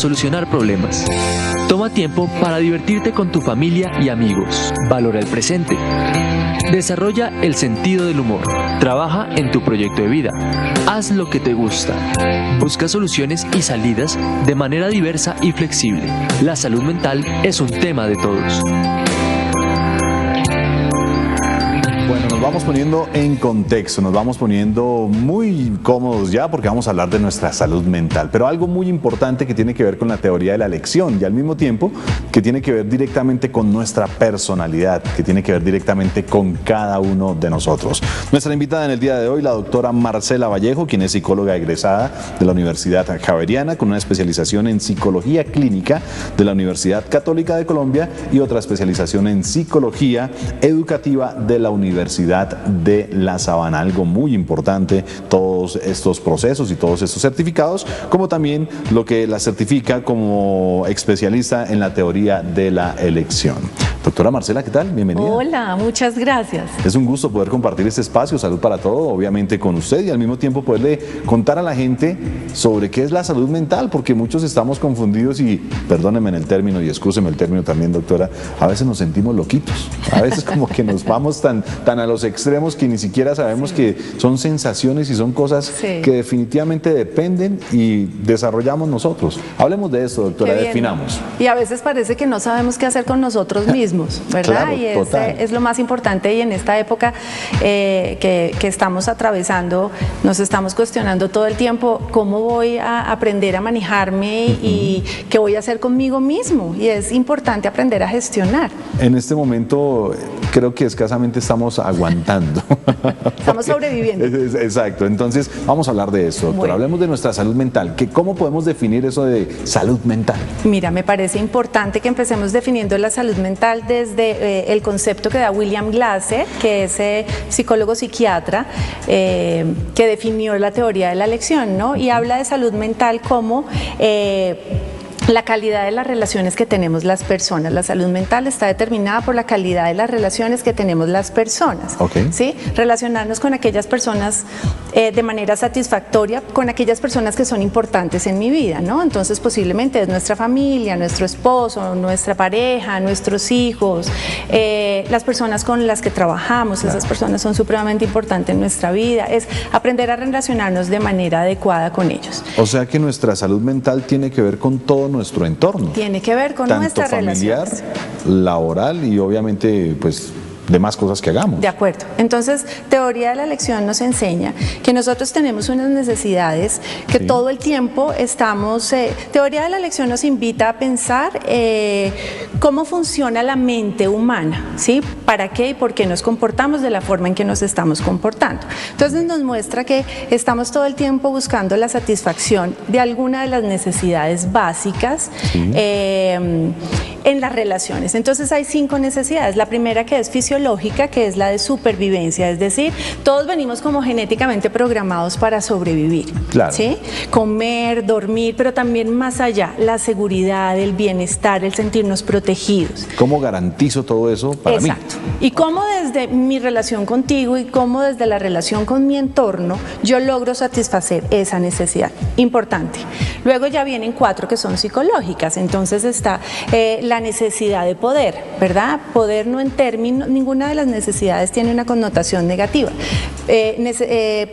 solucionar problemas. Toma tiempo para divertirte con tu familia y amigos. Valora el presente. Desarrolla el sentido del humor. Trabaja en tu proyecto de vida. Haz lo que te gusta. Busca soluciones y salidas de manera diversa y flexible. La salud mental es un tema de todos. Bueno, nos vamos poniendo en contexto, nos vamos poniendo muy cómodos ya porque vamos a hablar de nuestra salud mental, pero algo muy importante que tiene que ver con la teoría de la elección y al mismo tiempo que tiene que ver directamente con nuestra personalidad, que tiene que ver directamente con cada uno de nosotros. Nuestra invitada en el día de hoy, la doctora Marcela Vallejo, quien es psicóloga egresada de la Universidad Javeriana con una especialización en psicología clínica de la Universidad Católica de Colombia y otra especialización en psicología educativa de la Universidad de La Sabana. Algo muy importante, todos estos procesos y todos estos certificados, como también lo que la certifica como especialista en la teoría de la elección. Doctora Marcela, ¿qué tal? Bienvenida. Hola, muchas gracias. Es un gusto poder compartir este espacio, Salud para Todo, obviamente con usted y al mismo tiempo poderle contar a la gente sobre qué es la salud mental, porque muchos estamos confundidos y, perdónenme en el término y excúseme el término también, doctora, a veces nos sentimos loquitos, a veces como que nos vamos tan a los extremos que ni siquiera sabemos que son sensaciones y son cosas que definitivamente dependen y desarrollamos nosotros. Hablemos de eso, doctora, definamos. Y a veces parece que no sabemos qué hacer con nosotros mismos, ¿verdad? Claro, y es lo más importante, y en esta época que estamos atravesando, nos estamos cuestionando todo el tiempo cómo voy a aprender a manejarme y qué voy a hacer conmigo mismo, y es importante aprender a gestionar. En este momento creo que escasamente estamos aguantando. Estamos sobreviviendo. Exacto, entonces vamos a hablar de eso, doctora. Bueno. Hablemos de nuestra salud mental. ¿Cómo podemos definir eso de salud mental? Mira, me parece importante que empecemos definiendo la salud mental desde el concepto que da William Glasser, que es psicólogo psiquiatra, que definió la teoría de la elección, ¿no? Y habla de salud mental como la calidad de las relaciones que tenemos las personas. La salud mental está determinada por la calidad de las relaciones que tenemos las personas. ¿Sí? Relacionarnos con aquellas personas de manera satisfactoria, con aquellas personas que son importantes en mi vida, ¿no? Entonces posiblemente es nuestra familia, nuestro esposo, nuestra pareja, nuestros hijos, las personas con las que trabajamos. Claro. Esas personas son supremamente importantes en nuestra vida. Es aprender a relacionarnos de manera adecuada con ellos. O sea que nuestra salud mental tiene que ver con todo nuestro entorno. Tiene que ver con nuestra familiar, laboral y obviamente pues demás cosas que hagamos. De acuerdo. Entonces, teoría de la elección nos enseña que nosotros tenemos unas necesidades que todo el tiempo estamos... teoría de la elección nos invita a pensar cómo funciona la mente humana, ¿sí? ¿Para qué y por qué nos comportamos de la forma en que nos estamos comportando? Entonces nos muestra que estamos todo el tiempo buscando la satisfacción de alguna de las necesidades básicas en las relaciones. Entonces hay 5 necesidades. La primera, que es fisiológica, que es la de supervivencia, es decir, todos venimos como genéticamente programados para sobrevivir. Claro. ¿Sí? Comer, dormir, pero también más allá, la seguridad, el bienestar, el sentirnos protegidos. ¿Cómo garantizo todo eso para mí? Exacto. Y cómo desde mi relación contigo y cómo desde la relación con mi entorno yo logro satisfacer esa necesidad. Importante. Luego ya vienen 4 que son psicológicas. Entonces está la necesidad de poder, ¿verdad? Poder no en términos, ninguna de las necesidades tiene una connotación negativa.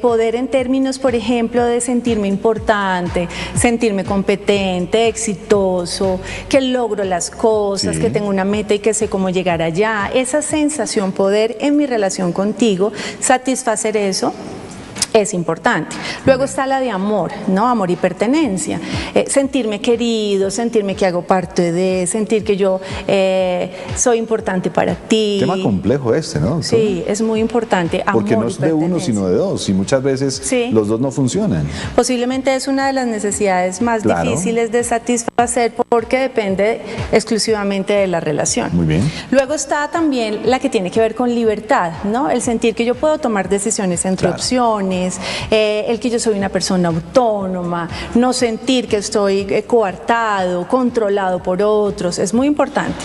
Poder en términos, por ejemplo, de sentirme importante, sentirme competente, exitoso, que logro las cosas, que tengo una meta y que sé cómo llegar allá. Esa sensación, poder en mi relación contigo, satisfacer eso, es importante. Luego está la de amor, ¿no? Amor y pertenencia. Sentirme querido, sentirme que hago parte de, sentir que yo soy importante para ti. Tema complejo este, ¿no? Sí, es muy importante. Amor. Porque no es de uno, sino de dos, y muchas veces los dos no funcionan. Posiblemente es una de las necesidades más difíciles de satisfacer porque depende exclusivamente de la relación. Muy bien. Luego está también la que tiene que ver con libertad, ¿no? El sentir que yo puedo tomar decisiones entre opciones, limitaciones, el que yo soy una persona autónoma, no sentir que estoy coartado, controlado por otros, es muy importante.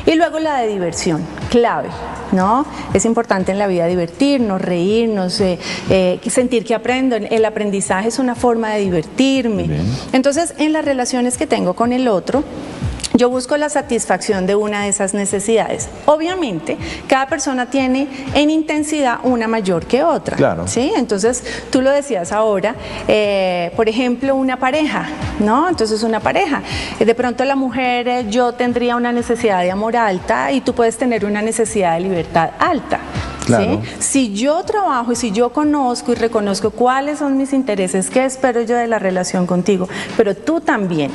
Y luego la de diversión, clave, ¿no? Es importante en la vida divertirnos, reírnos, sentir que aprendo. El aprendizaje es una forma de divertirme. Bien. Entonces, en las relaciones que tengo con el otro, yo busco la satisfacción de una de esas necesidades. Obviamente, cada persona tiene en intensidad una mayor que otra. Claro. ¿Sí? Entonces, tú lo decías ahora, por ejemplo, una pareja, ¿no? Entonces, una pareja. De pronto la mujer, yo tendría una necesidad de amor alta y tú puedes tener una necesidad de libertad alta. Claro. ¿Sí? Si yo trabajo y si yo conozco y reconozco cuáles son mis intereses, qué espero yo de la relación contigo, pero tú también.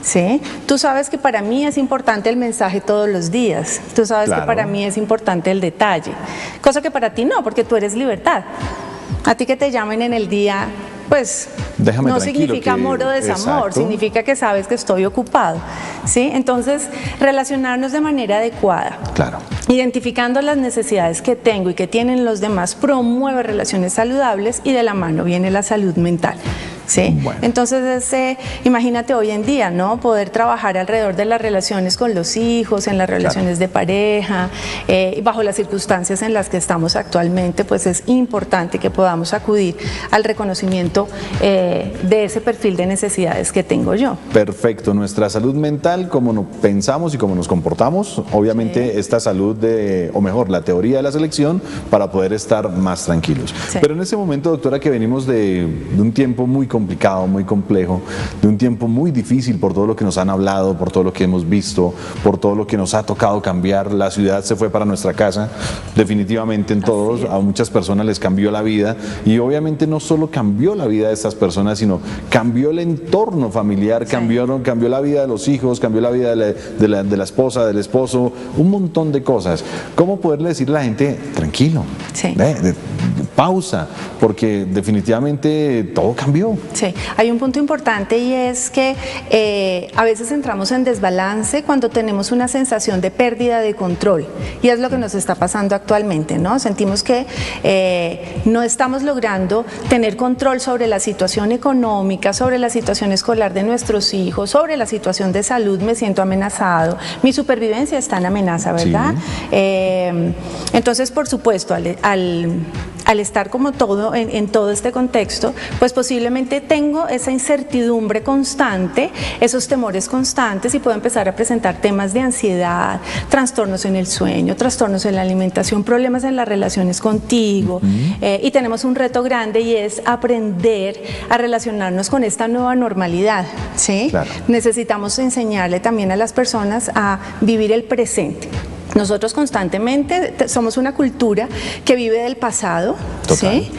¿Sí? Tú sabes que para mí es importante el mensaje todos los días, tú sabes Claro. que para mí es importante el detalle, cosa que para ti no, porque tú eres libertad. A ti que te llamen en el día, pues Déjame no tranquilo, significa que- amor o desamor, exacto. significa que sabes que estoy ocupado. ¿Sí? Entonces, relacionarnos de manera adecuada, Claro. identificando las necesidades que tengo y que tienen los demás, promueve relaciones saludables y de la mano viene la salud mental. ¿Sí? Bueno. Entonces, imagínate hoy en día, ¿no? Poder trabajar alrededor de las relaciones con los hijos, en las relaciones de pareja, bajo las circunstancias en las que estamos actualmente, pues es importante que podamos acudir al reconocimiento de ese perfil de necesidades que tengo yo. Perfecto, nuestra salud mental, como nos pensamos y como nos comportamos, obviamente esta salud o mejor, la teoría de la selección para poder estar más tranquilos. Sí. Pero en este momento, doctora, que venimos de un tiempo muy complicado, muy complejo, de un tiempo muy difícil por todo lo que nos han hablado, por todo lo que hemos visto, por todo lo que nos ha tocado cambiar, la ciudad se fue para nuestra casa, definitivamente en todos, a muchas personas les cambió la vida y obviamente no solo cambió la vida de estas personas, sino cambió el entorno familiar, Sí. cambió la vida de los hijos, cambió la vida de la esposa, del esposo, un montón de cosas. ¿Cómo poderle decirle a la gente, tranquilo, Sí. pausa, porque definitivamente todo cambió? Sí, hay un punto importante y es que a veces entramos en desbalance cuando tenemos una sensación de pérdida de control y es lo que nos está pasando actualmente, ¿no? Sentimos que no estamos logrando tener control sobre la situación económica, sobre la situación escolar de nuestros hijos, sobre la situación de salud, me siento amenazado, mi supervivencia está en amenaza, ¿verdad? Sí. Entonces, por supuesto, al estar como todo en todo este contexto, pues posiblemente tengo esa incertidumbre constante, esos temores constantes y puedo empezar a presentar temas de ansiedad, trastornos en el sueño, trastornos en la alimentación, problemas en las relaciones contigo y tenemos un reto grande y es aprender a relacionarnos con esta nueva normalidad, ¿sí? Claro. Necesitamos enseñarle también a las personas a vivir el presente. Nosotros constantemente somos una cultura que vive del pasado, Total. ¿sí?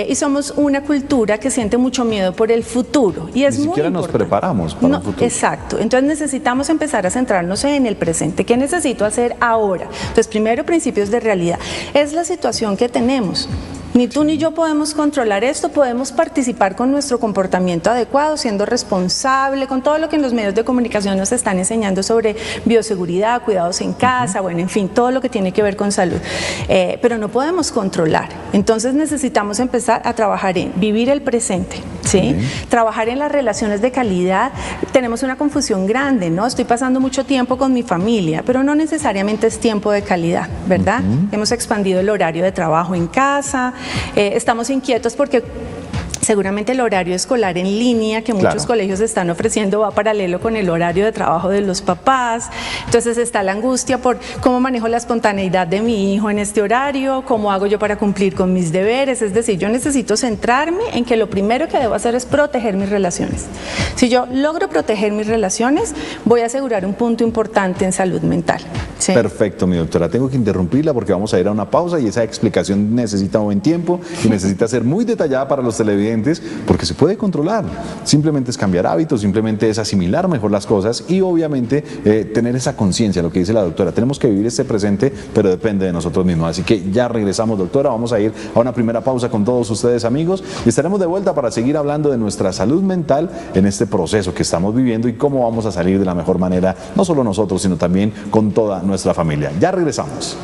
Y somos una cultura que siente mucho miedo por el futuro. Y es Ni muy siquiera nos importante. preparamos para un futuro. Exacto. Entonces necesitamos empezar a centrarnos en el presente. ¿Qué necesito hacer ahora? Entonces, primero, principios de realidad. Es la situación que tenemos. Ni tú ni yo podemos controlar esto, podemos participar con nuestro comportamiento adecuado, siendo responsable, con todo lo que en los medios de comunicación nos están enseñando sobre bioseguridad, cuidados en casa, bueno, en fin, todo lo que tiene que ver con salud. Pero no podemos controlar. Entonces necesitamos empezar a trabajar en vivir el presente, ¿sí? Trabajar en las relaciones de calidad. Tenemos una confusión grande, ¿no? Estoy pasando mucho tiempo con mi familia, pero no necesariamente es tiempo de calidad, ¿verdad? Hemos expandido el horario de trabajo en casa. Estamos inquietos porque seguramente el horario escolar en línea que muchos Claro. colegios están ofreciendo va paralelo con el horario de trabajo de los papás. Entonces está la angustia por cómo manejo la espontaneidad de mi hijo en este horario, cómo hago yo para cumplir con mis deberes. Es decir, yo necesito centrarme en que lo primero que debo hacer es proteger mis relaciones. Si yo logro proteger mis relaciones, voy a asegurar un punto importante en salud mental. ¿Sí? Perfecto, mi doctora. Tengo que interrumpirla porque vamos a ir a una pausa y esa explicación necesita un buen tiempo y necesita ser muy detallada para los televidentes porque se puede controlar. Simplemente es cambiar hábitos, simplemente es asimilar mejor las cosas y obviamente tener esa conciencia, lo que dice la doctora. Tenemos que vivir este presente, pero depende de nosotros mismos. Así que ya regresamos, doctora. Vamos a ir a una primera pausa con todos ustedes, amigos, y estaremos de vuelta para seguir hablando de nuestra salud mental en este proceso que estamos viviendo y cómo vamos a salir de la mejor manera, no solo nosotros, sino también con toda nuestra familia. Ya regresamos.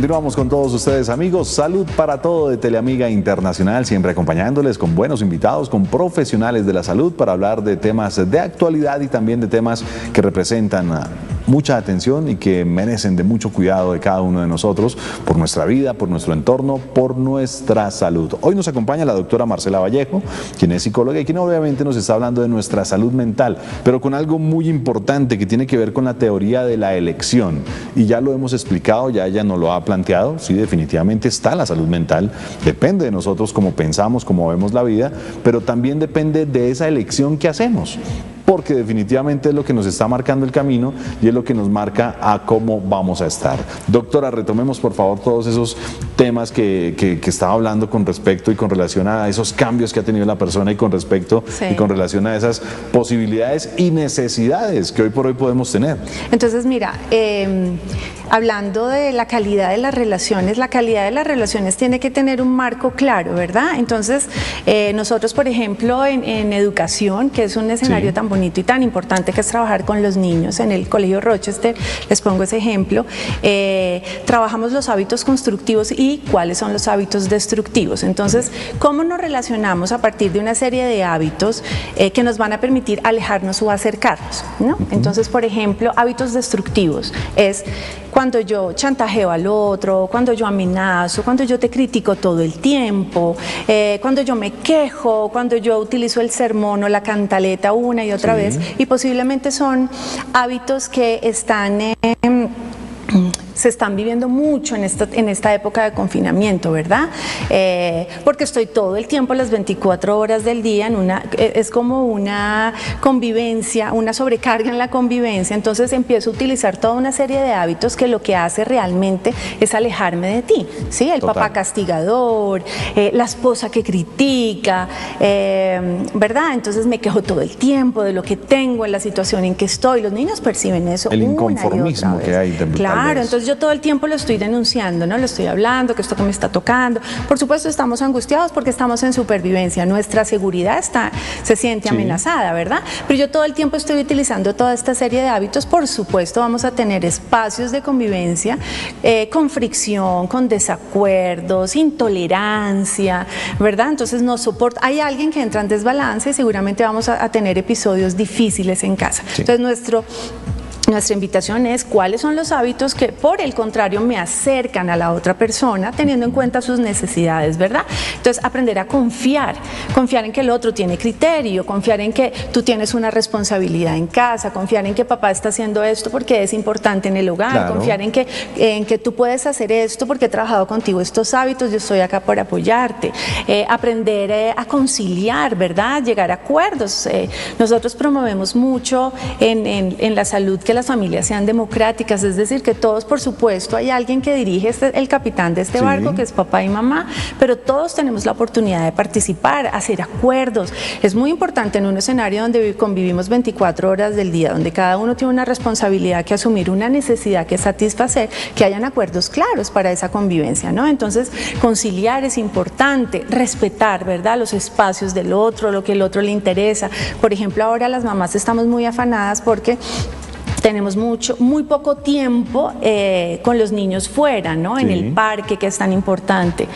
Continuamos con todos ustedes, amigos. Salud para Todo de Teleamiga Internacional, siempre acompañándoles con buenos invitados, con profesionales de la salud para hablar de temas de actualidad y también de temas que representan mucha atención y que merecen de mucho cuidado de cada uno de nosotros por nuestra vida, por nuestro entorno, por nuestra salud. Hoy nos acompaña la doctora Marcela Vallejo, quien es psicóloga y quien obviamente nos está hablando de nuestra salud mental, pero con algo muy importante que tiene que ver con la teoría de la elección. Y ya lo hemos explicado, ya ella nos lo ha planteado, sí, definitivamente está la salud mental, depende de nosotros cómo pensamos, cómo vemos la vida, pero también depende de esa elección que hacemos, porque definitivamente es lo que nos está marcando el camino y es lo que nos marca a cómo vamos a estar. Doctora, retomemos por favor todos esos temas que estaba hablando con respecto y con relación a esos cambios que ha tenido la persona y con respecto y con relación a esas posibilidades y necesidades que hoy por hoy podemos tener. Entonces, mira, hablando de la calidad de las relaciones tiene que tener un marco claro, ¿verdad? Entonces, nosotros, por ejemplo, en educación, que es un escenario tan bonito y tan importante que es trabajar con los niños en el Colegio Rochester, les pongo ese ejemplo, trabajamos los hábitos constructivos y cuáles son los hábitos destructivos. Entonces, ¿cómo nos relacionamos a partir de una serie de hábitos que nos van a permitir alejarnos o acercarnos, ¿no? Entonces, por ejemplo, hábitos destructivos es cuando yo chantajeo al otro, cuando yo amenazo, cuando yo te critico todo el tiempo, cuando yo me quejo, cuando yo utilizo el sermón o la cantaleta una y otra vez, y posiblemente son hábitos que se están viviendo mucho en esta época de confinamiento, ¿verdad? Porque estoy todo el tiempo, las 24 horas del día, es como una convivencia, una sobrecarga en la convivencia, entonces empiezo a utilizar toda una serie de hábitos que lo que hace realmente es alejarme de ti, ¿sí? El papá castigador, la esposa que critica, ¿verdad? Entonces me quejo todo el tiempo de lo que tengo, en la situación en que estoy, los niños perciben eso. El inconformismo que hay también. Claro, entonces yo todo el tiempo lo estoy denunciando, ¿no? Lo estoy hablando, que esto que me está tocando. Por supuesto estamos angustiados porque estamos en supervivencia, nuestra seguridad se siente amenazada, ¿verdad? Pero yo todo el tiempo estoy utilizando toda esta serie de hábitos. Por supuesto vamos a tener espacios de convivencia con fricción, con desacuerdos, intolerancia, ¿verdad? Entonces hay alguien que entra en desbalance y seguramente vamos a tener episodios difíciles en casa. Entonces nuestra invitación es cuáles son los hábitos que por el contrario me acercan a la otra persona teniendo en cuenta sus necesidades, ¿verdad? Entonces aprender a confiar en que el otro tiene criterio, confiar en que tú tienes una responsabilidad en casa, confiar en que papá está haciendo esto porque es importante en el hogar, confiar en que tú puedes hacer esto porque he trabajado contigo estos hábitos, yo estoy acá para apoyarte, aprender a conciliar, ¿verdad? Llegar a acuerdos. Nosotros promovemos mucho en la salud que las familias sean democráticas, es decir, que todos, por supuesto, hay alguien que dirige, el capitán de este barco, que es papá y mamá, pero todos tenemos la oportunidad de participar, hacer acuerdos. Es muy importante en un escenario donde convivimos 24 horas del día, donde cada uno tiene una responsabilidad que asumir, una necesidad que satisfacer, que hayan acuerdos claros para esa convivencia, ¿no? Entonces, conciliar es importante, respetar, ¿verdad?, los espacios del otro, lo que el otro le interesa. Por ejemplo, ahora las mamás estamos muy afanadas porque tenemos muy poco tiempo con los niños fuera, ¿no? En el parque, que es tan importante.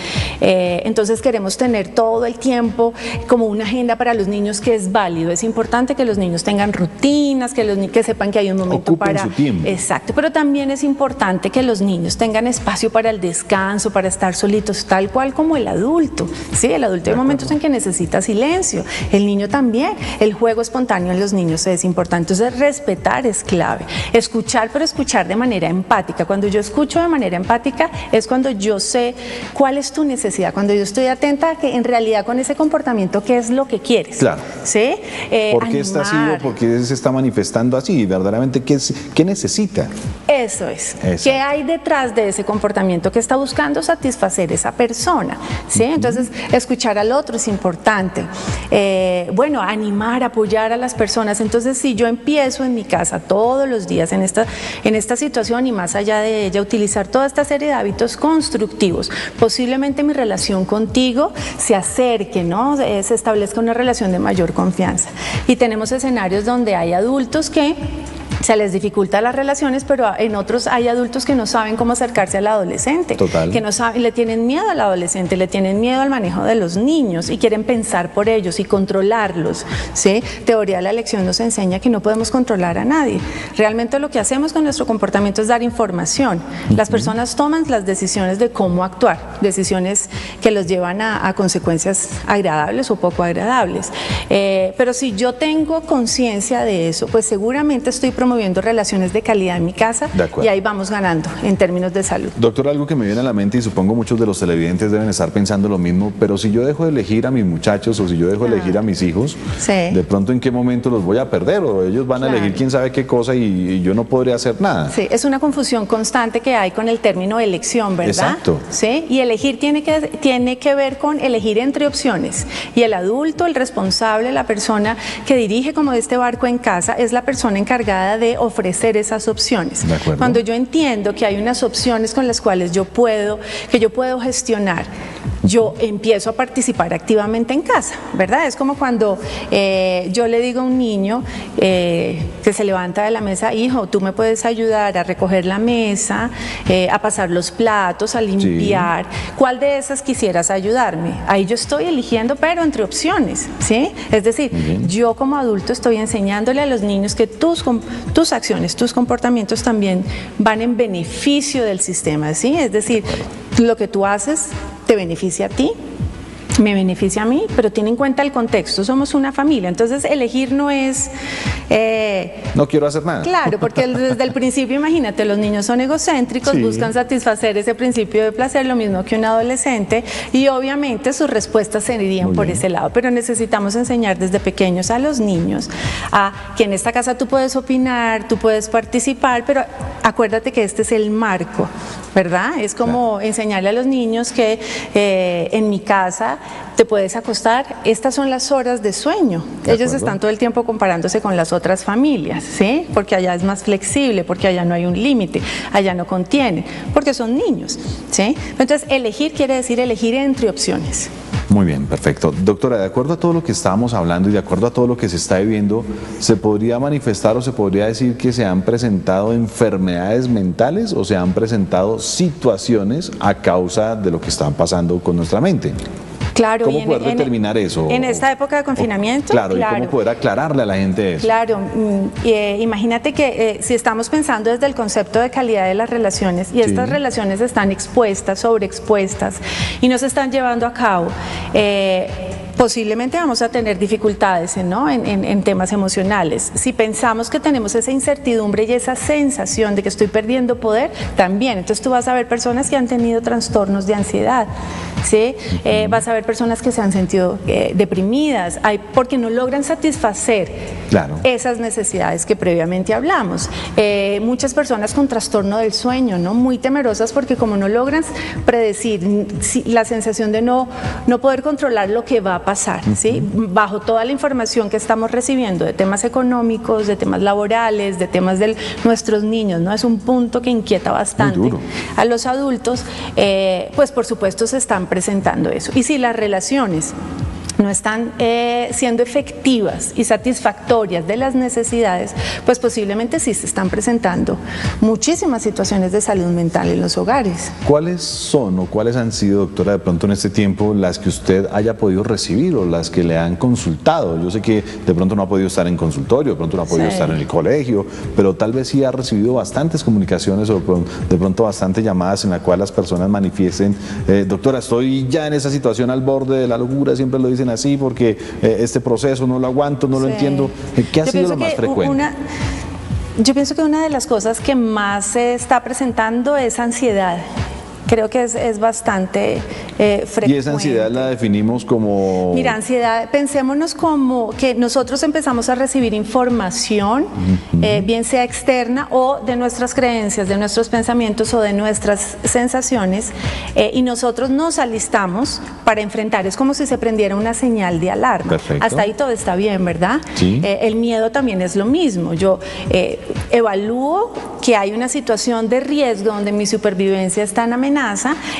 Entonces queremos tener todo el tiempo como una agenda para los niños que es válido. Es importante que los niños tengan rutinas, que sepan que hay un momento para su tiempo. Exacto, pero también es importante que los niños tengan espacio para el descanso, para estar solitos, tal cual como el adulto. Sí, el adulto hay momentos en que necesita silencio. El niño también. El juego espontáneo en los niños es importante. Entonces respetar es clave. Escuchar, pero escuchar de manera empática. Cuando yo escucho de manera empática es cuando yo sé cuál es tu necesidad, cuando yo estoy atenta a que en realidad con ese comportamiento qué es lo que quieres. Claro. ¿Sí? ¿Por qué está así o por qué se está manifestando así? Verdaderamente, ¿qué necesita? Eso es. ¿Qué hay detrás de ese comportamiento que está buscando satisfacer esa persona? ¿Sí? Entonces, escuchar al otro es importante. Animar, apoyar a las personas. Entonces, si yo empiezo en mi casa todos los días en esta situación y más allá de ella, utilizar toda esta serie de hábitos constructivos, posiblemente mi relación contigo se acerque, ¿no? Se establezca una relación de mayor confianza. Y tenemos escenarios donde hay adultos que se les dificulta las relaciones, pero en otros hay adultos que no saben cómo acercarse al adolescente. Total. Que no saben, le tienen miedo al adolescente, le tienen miedo al manejo de los niños y quieren pensar por ellos y controlarlos, ¿sí? Teoría de la elección nos enseña que no podemos controlar a nadie. Realmente lo que hacemos con nuestro comportamiento es dar información. Las personas toman las decisiones de cómo actuar, decisiones que los llevan a consecuencias agradables o poco agradables. Pero si yo tengo conciencia de eso, pues seguramente estoy promoviendo relaciones de calidad en mi casa y ahí vamos ganando en términos de salud. Doctor, algo que me viene a la mente y supongo muchos de los televidentes deben estar pensando lo mismo, pero si yo dejo de elegir a mis muchachos o si yo dejo de elegir a mis hijos, de pronto en qué momento los voy a perder o ellos van a elegir quién sabe qué cosa y yo no podré hacer nada. Sí, es una confusión constante que hay con el término elección, ¿verdad? Exacto. Sí, y elegir tiene que ver con elegir entre opciones y el adulto, el responsable, la persona que dirige como este barco en casa es la persona encargada de ofrecer esas opciones. De acuerdo. Cuando yo entiendo que hay unas opciones con las cuales yo puedo gestionar, yo empiezo a participar activamente en casa, ¿verdad? Es como cuando yo le digo a un niño que se levanta de la mesa, hijo, tú me puedes ayudar a recoger la mesa, a pasar los platos, a limpiar. Sí. ¿Cuál de esas quisieras ayudarme? Ahí yo estoy eligiendo, pero entre opciones, ¿sí? Es decir, yo como adulto estoy enseñándole a los niños que tus acciones, tus comportamientos también van en beneficio del sistema, ¿sí? Es decir, lo que tú haces te beneficia a ti, me beneficia a mí, pero tiene en cuenta el contexto, somos una familia, entonces elegir no es... no quiero hacer nada. Claro, porque desde el principio, imagínate, los niños son egocéntricos, buscan satisfacer ese principio de placer, lo mismo que un adolescente, y obviamente sus respuestas se irían por ese lado, pero necesitamos enseñar desde pequeños a los niños a que en esta casa tú puedes opinar, tú puedes participar, pero acuérdate que este es el marco, ¿verdad? Es como enseñarle a los niños que en mi casa te puedes acostar, estas son las horas de sueño. Ellos están todo el tiempo comparándose con las otras familias, ¿sí? Porque allá es más flexible, porque allá no hay un límite, allá no contiene, porque son niños, ¿sí? Entonces, elegir quiere decir elegir entre opciones. Muy bien, perfecto. Doctora, de acuerdo a todo lo que estábamos hablando y de acuerdo a todo lo que se está viviendo, ¿se podría manifestar o se podría decir que se han presentado enfermedades mentales o se han presentado situaciones a causa de lo que está pasando con nuestra mente? Claro, ¿Cómo poder determinar eso? En esta época de confinamiento. Claro, y cómo poder aclararle a la gente eso. Claro, imagínate que si estamos pensando desde el concepto de calidad de las relaciones y estas relaciones están expuestas, sobreexpuestas y no se están llevando a cabo, posiblemente vamos a tener dificultades, ¿no? en temas emocionales. Si pensamos que tenemos esa incertidumbre y esa sensación de que estoy perdiendo poder, también. Entonces tú vas a ver personas que han tenido trastornos de ansiedad, ¿sí? Vas a ver personas que se han sentido deprimidas, porque no logran satisfacer esas necesidades que previamente hablamos. Muchas personas con trastorno del sueño, ¿no? Muy temerosas porque como no logran predecir la sensación de no poder controlar lo que va a pasar, ¿sí? Bajo toda la información que estamos recibiendo de temas económicos, de temas laborales, de temas de nuestros niños, ¿no? Es un punto que inquieta bastante a los adultos, pues por supuesto se están presentando eso. Y si las relaciones no están siendo efectivas y satisfactorias de las necesidades, pues posiblemente sí se están presentando muchísimas situaciones de salud mental en los hogares. ¿Cuáles son o cuáles han sido, doctora, de pronto en este tiempo las que usted haya podido recibir o las que le han consultado? Yo sé que de pronto no ha podido estar en consultorio, de pronto no ha podido estar en el colegio, pero tal vez sí ha recibido bastantes comunicaciones o de pronto bastantes llamadas en las cuales las personas manifiesten, doctora, estoy ya en esa situación al borde de la locura, siempre lo dicen así porque este proceso no lo aguanto, no lo entiendo. ¿Qué ha sido lo más frecuente? Yo pienso que una de las cosas que más se está presentando es ansiedad. Creo que es bastante frecuente. ¿Y esa ansiedad la definimos como...? Mira, ansiedad, pensémonos como que nosotros empezamos a recibir información, bien sea externa o de nuestras creencias, de nuestros pensamientos o de nuestras sensaciones, y nosotros nos alistamos para enfrentar. Es como si se prendiera una señal de alarma. Perfecto. Hasta ahí todo está bien, ¿verdad? Sí. El miedo también es lo mismo. Yo evalúo que hay una situación de riesgo donde mi supervivencia está en amenaza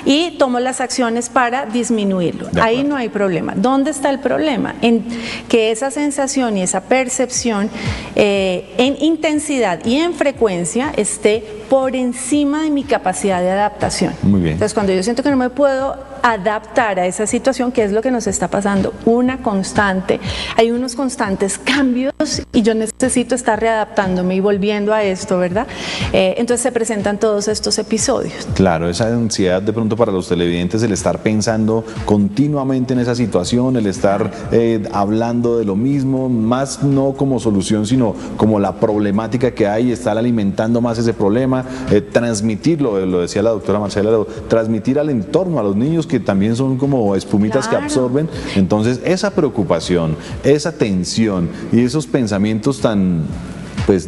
y tomo las acciones acciones para disminuirlo. Ahí no hay problema. ¿Dónde está el problema? En que esa sensación y esa percepción en intensidad y en frecuencia esté por encima de mi capacidad de adaptación. Muy bien. Entonces, cuando yo siento que no me puedo adaptar a esa situación, ¿qué es lo que nos está pasando? Hay unos constantes cambios y yo necesito estar readaptándome y volviendo a esto, ¿verdad? Entonces se presentan todos estos episodios. Claro, esa ansiedad de pronto para los televidentes, el estar pensando continuamente en esa situación, el estar hablando de lo mismo, más no como solución, sino como la problemática que hay, estar alimentando más ese problema, transmitirlo, lo decía la doctora Marcela, transmitir al entorno, a los niños que también son como espumitas que absorben. Entonces esa preocupación, esa tensión y esos pensamientos tan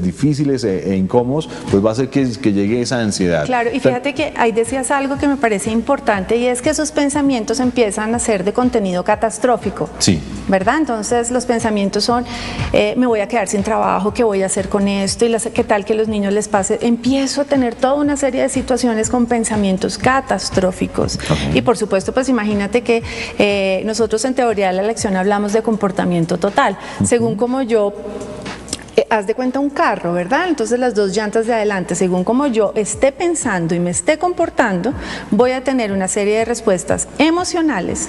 difíciles e incómodos, pues va a hacer que llegue esa ansiedad. Claro, y fíjate que ahí decías algo que me parece importante, y es que esos pensamientos empiezan a ser de contenido catastrófico. Sí. ¿Verdad? Entonces los pensamientos son, me voy a quedar sin trabajo, ¿qué voy a hacer con esto? Y qué tal que a los niños les pase. Empiezo a tener toda una serie de situaciones con pensamientos catastróficos. Okay. Y por supuesto, pues imagínate que nosotros en teoría de la elección hablamos de comportamiento total. Según como yo haz de cuenta un carro, ¿verdad? Entonces las dos llantas de adelante, según como yo esté pensando y me esté comportando, voy a tener una serie de respuestas emocionales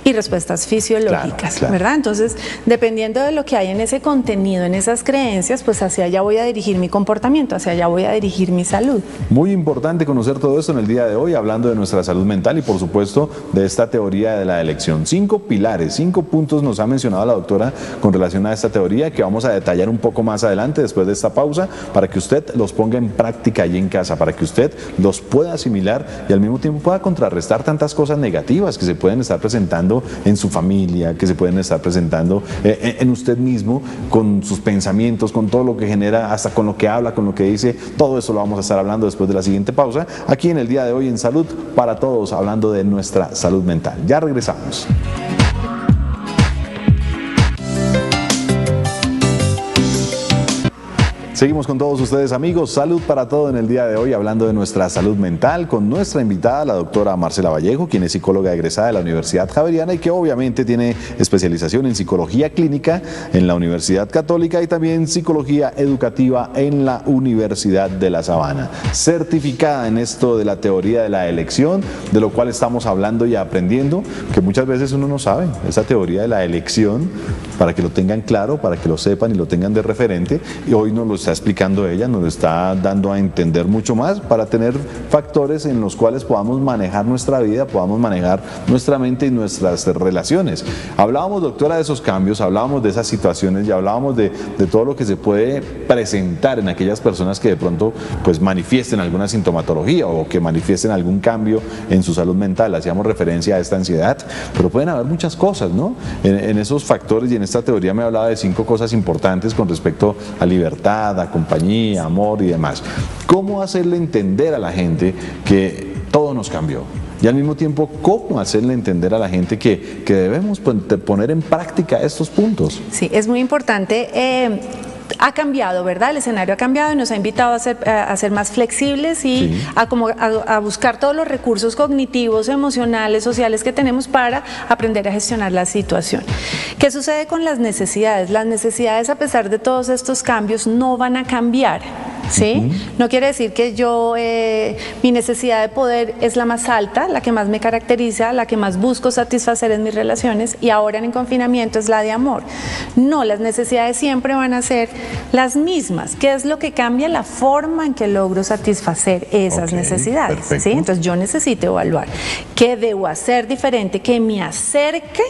y respuestas fisiológicas, claro. ¿Verdad? Entonces, dependiendo de lo que hay en ese contenido, en esas creencias, pues hacia allá voy a dirigir mi comportamiento, hacia allá voy a dirigir mi salud. Muy importante conocer todo esto en el día de hoy, hablando de nuestra salud mental y por supuesto de esta teoría de la elección. 5 pilares, 5 puntos nos ha mencionado la doctora con relación a esta teoría que vamos a detallar un poco más adelante después de esta pausa para que usted los ponga en práctica allí en casa, para que usted los pueda asimilar y al mismo tiempo pueda contrarrestar tantas cosas negativas que se pueden estar presentando en su familia, que se pueden estar presentando en usted mismo, con sus pensamientos, con todo lo que genera, hasta con lo que habla, con lo que dice. Todo eso lo vamos a estar hablando después de la siguiente pausa, aquí en el día de hoy en Salud para Todos, hablando de nuestra salud mental. Ya regresamos. Seguimos con todos ustedes, amigos. Salud para Todo en el día de hoy, hablando de nuestra salud mental con nuestra invitada, la doctora Marcela Vallejo, quien es psicóloga egresada de la Universidad Javeriana y que obviamente tiene especialización en psicología clínica en la Universidad Católica y también psicología educativa en la Universidad de La Sabana. Certificada en esto de la teoría de la elección, de lo cual estamos hablando y aprendiendo, que muchas veces uno no sabe, esa teoría de la elección, para que lo tengan claro, para que lo sepan y lo tengan de referente, y hoy nos lo está explicando ella, nos lo está dando a entender mucho más para tener factores en los cuales podamos manejar nuestra vida, podamos manejar nuestra mente y nuestras relaciones. Hablábamos, doctora, de esos cambios, hablábamos de esas situaciones y hablábamos de todo lo que se puede presentar en aquellas personas que de pronto pues manifiesten alguna sintomatología o que manifiesten algún cambio en su salud mental. Hacíamos referencia a esta ansiedad, pero pueden haber muchas cosas, ¿no? En esos factores y en esta teoría me hablaba de 5 cosas importantes con respecto a libertad, a compañía, amor y demás. ¿Cómo hacerle entender a la gente que todo nos cambió? Y al mismo tiempo, ¿cómo hacerle entender a la gente que debemos poner en práctica estos puntos? Sí, es muy importante. Ha cambiado, ¿verdad? El escenario ha cambiado y nos ha invitado a ser más flexibles y sí, a buscar todos los recursos cognitivos, emocionales, sociales que tenemos para aprender a gestionar la situación. ¿Qué sucede con las necesidades? Las necesidades, a pesar de todos estos cambios, no van a cambiar. ¿Sí? No quiere decir que mi necesidad de poder es la más alta, la que más me caracteriza, la que más busco satisfacer en mis relaciones, y ahora en el confinamiento es la de amor. No, las necesidades siempre van a ser las mismas. ¿Qué es lo que cambia? La forma en que logro satisfacer esas necesidades. ¿Sí? Entonces yo necesito evaluar qué debo hacer diferente que me acerque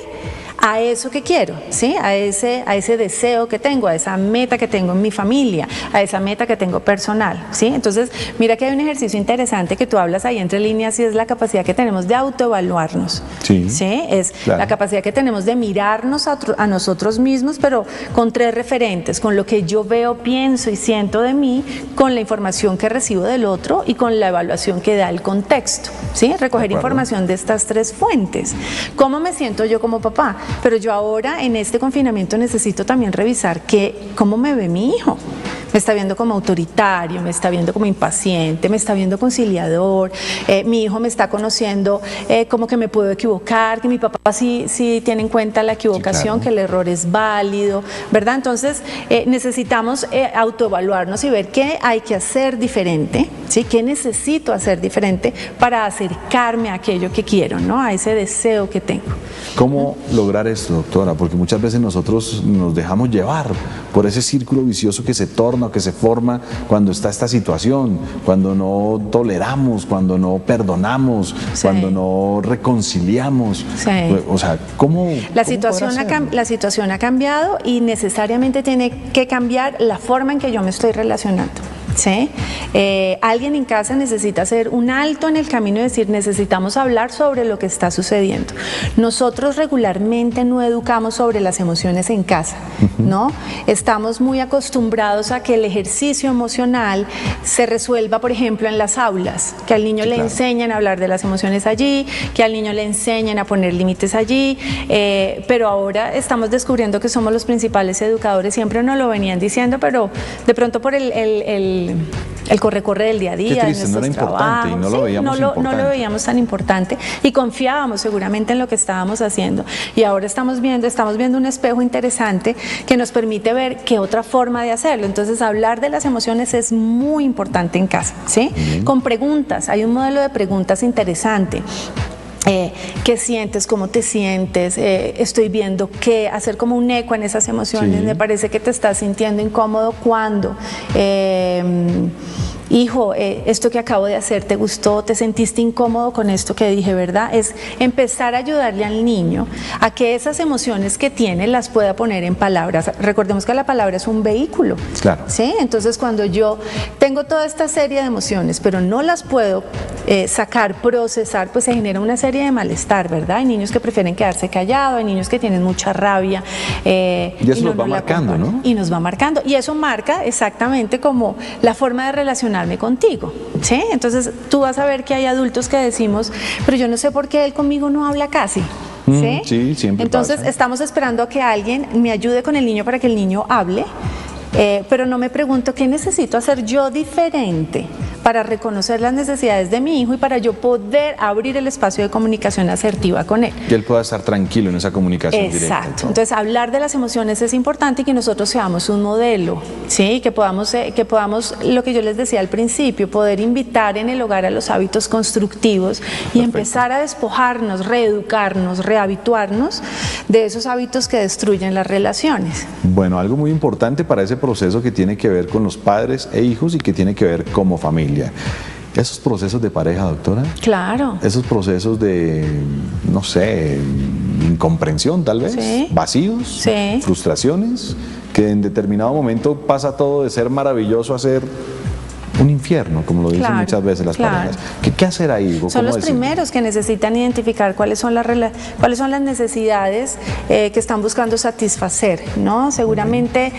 a eso que quiero, ¿sí? A ese deseo que tengo, a esa meta que tengo en mi familia, a esa meta que tengo personal, ¿sí? Entonces, mira que hay un ejercicio interesante que tú hablas ahí entre líneas y es la capacidad que tenemos de autoevaluarnos, ¿sí? Es claro, la capacidad que tenemos de mirarnos a nosotros mismos, pero con 3 referentes, con lo que yo veo, pienso y siento de mí, con la información que recibo del otro y con la evaluación que da el contexto, ¿sí? Recoger información de estas 3 fuentes. ¿Cómo me siento yo como papá? Pero yo ahora en este confinamiento necesito también revisar cómo me ve mi hijo. me está viendo como autoritario, me está viendo como impaciente, me está viendo conciliador, mi hijo me está conociendo como que me puedo equivocar, que mi papá sí tiene en cuenta la equivocación, sí, claro, que el error es válido, ¿verdad? Entonces necesitamos autoevaluarnos y ver qué hay que hacer diferente, ¿sí? ¿Qué necesito hacer diferente para acercarme a aquello que quiero, ¿no? A ese deseo que tengo. ¿Cómo lograr esto, doctora? Porque muchas veces nosotros nos dejamos llevar por ese círculo vicioso que se torna, que se forma cuando está esta situación, cuando no toleramos, cuando no perdonamos, sí, cuando no reconciliamos. Sí. O sea, ¿cómo? La situación ha cambiado y necesariamente tiene que cambiar la forma en que yo me estoy relacionando. ¿Sí? Alguien en casa necesita hacer un alto en el camino y decir, necesitamos hablar sobre lo que está sucediendo. Nosotros regularmente no educamos sobre las emociones en casa, ¿no? Estamos muy acostumbrados a que el ejercicio emocional se resuelva, por ejemplo, en las aulas, que al niño le enseñan a hablar de las emociones allí, que al niño le enseñan a poner límites allí, pero ahora estamos descubriendo que somos los principales educadores, siempre nos lo venían diciendo, pero de pronto por el corre-corre del día a día, qué triste, de nuestros trabajos, y no lo veíamos importante. No lo veíamos tan importante y confiábamos seguramente en lo que estábamos haciendo. Y ahora estamos viendo un espejo interesante que nos permite ver qué otra forma de hacerlo. Entonces, hablar de las emociones es muy importante en casa, ¿sí? Con preguntas, hay un modelo de preguntas interesante. ¿Qué sientes? ¿Cómo te sientes? Estoy viendo qué, hacer como un eco en esas emociones. Sí. Me parece que te estás sintiendo incómodo. ¿Cuándo? Hijo, esto que acabo de hacer, ¿te gustó? ¿Te sentiste incómodo con esto que dije, verdad? Es empezar a ayudarle al niño a que esas emociones que tiene las pueda poner en palabras. Recordemos que la palabra es un vehículo. Claro. ¿Sí? Entonces, cuando yo tengo toda esta serie de emociones, pero no las puedo sacar, procesar, pues se genera una serie de malestar, ¿verdad? Hay niños que prefieren quedarse callados, hay niños que tienen mucha rabia. Y eso nos va marcando, ¿no? Y nos va marcando. Y eso marca exactamente como la forma de relacionarme contigo, ¿sí? Entonces tú vas a ver que hay adultos que decimos, pero yo no sé por qué él conmigo no habla casi. ¿Sí? Sí, siempre Entonces pasa. estamos esperando a que alguien me ayude con el niño para que el niño hable, pero no me pregunto qué necesito hacer yo diferente para reconocer las necesidades de mi hijo y para yo poder abrir el espacio de comunicación asertiva con él. Que él pueda estar tranquilo en esa comunicación directa. Exacto. Entonces, hablar de las emociones es importante y que nosotros seamos un modelo, ¿sí? Que podamos, lo que yo les decía al principio, poder invitar en el hogar a los hábitos constructivos y empezar a despojarnos, reeducarnos, rehabituarnos de esos hábitos que destruyen las relaciones. Bueno, algo muy importante para ese proceso que tiene que ver con los padres e hijos y que tiene que ver como familia. Esos procesos de pareja, doctora. Claro. Esos procesos de, no sé, incomprensión tal vez, Sí. vacíos, Sí. frustraciones, que en determinado momento pasa todo de ser maravilloso a ser un infierno, como lo dicen Claro, muchas veces las claro. parejas. ¿Qué hacer ahí, Hugo? Son ¿Cómo los decirlo? primeros que necesitan identificar cuáles son las necesidades que están buscando satisfacer, ¿no? Seguramente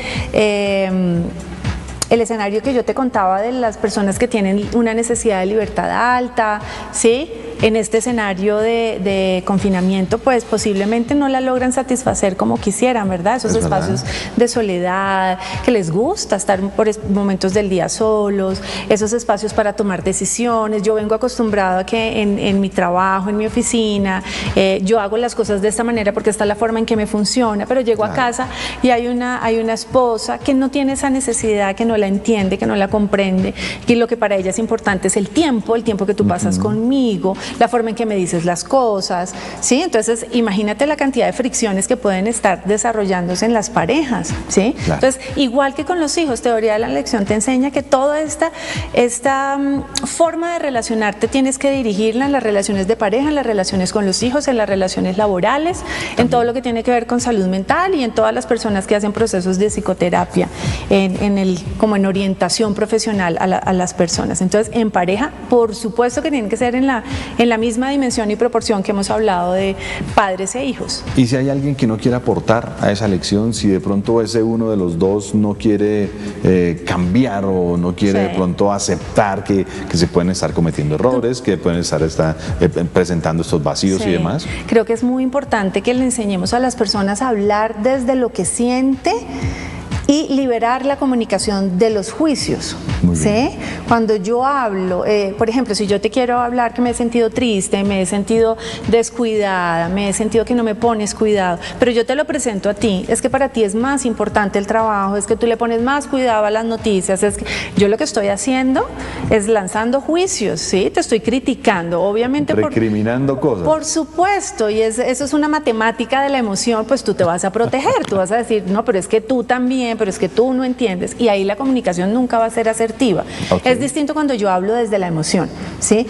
el escenario que yo te contaba de las personas que tienen una necesidad de libertad alta, ¿sí? En este escenario de confinamiento, pues posiblemente no la logran satisfacer como quisieran, ¿verdad? Esos espacios de soledad, que les gusta estar por momentos del día solos, esos espacios para tomar decisiones. Yo vengo acostumbrado a que en mi trabajo, en mi oficina, yo hago las cosas de esta manera porque esta es la forma en que me funciona, pero llego a casa y hay una esposa que no tiene esa necesidad, que no la entiende, que no la comprende, y lo que para ella es importante es el tiempo que tú pasas conmigo, la forma en que me dices las cosas, ¿sí? Entonces, imagínate la cantidad de fricciones que pueden estar desarrollándose en las parejas, ¿sí? Claro. Entonces, igual que con los hijos, teoría de la elección te enseña que toda esta forma de relacionarte tienes que dirigirla en las relaciones de pareja, en las relaciones con los hijos, en las relaciones laborales, en todo lo que tiene que ver con salud mental y en todas las personas que hacen procesos de psicoterapia, como en orientación profesional a las personas. Entonces, en pareja, por supuesto que tienen que ser en la misma dimensión y proporción que hemos hablado de padres e hijos. Y si hay alguien que no quiere aportar a esa lección, si de pronto ese uno de los dos no quiere cambiar o no quiere de pronto aceptar que se pueden estar cometiendo errores, que pueden estar presentando estos vacíos y demás. Creo que es muy importante que le enseñemos a las personas a hablar desde lo que siente y liberar la comunicación de los juicios. Muy bien. ¿Sí? Cuando yo hablo, por ejemplo, si yo te quiero hablar que me he sentido triste, me he sentido descuidada, me he sentido que no me pones cuidado, pero yo te lo presento a ti, es que para ti es más importante el trabajo, es que tú le pones más cuidado a las noticias, es que yo lo que estoy haciendo es lanzando juicios, ¿sí? Te estoy criticando, obviamente. Recriminando cosas. Por supuesto, y eso es una matemática de la emoción, pues tú te vas a proteger, tú vas a decir, no, pero es que tú también, pero es que tú no entiendes, y ahí la comunicación nunca va a ser asertiva. Okay. Es distinto cuando yo hablo desde la emoción, ¿sí?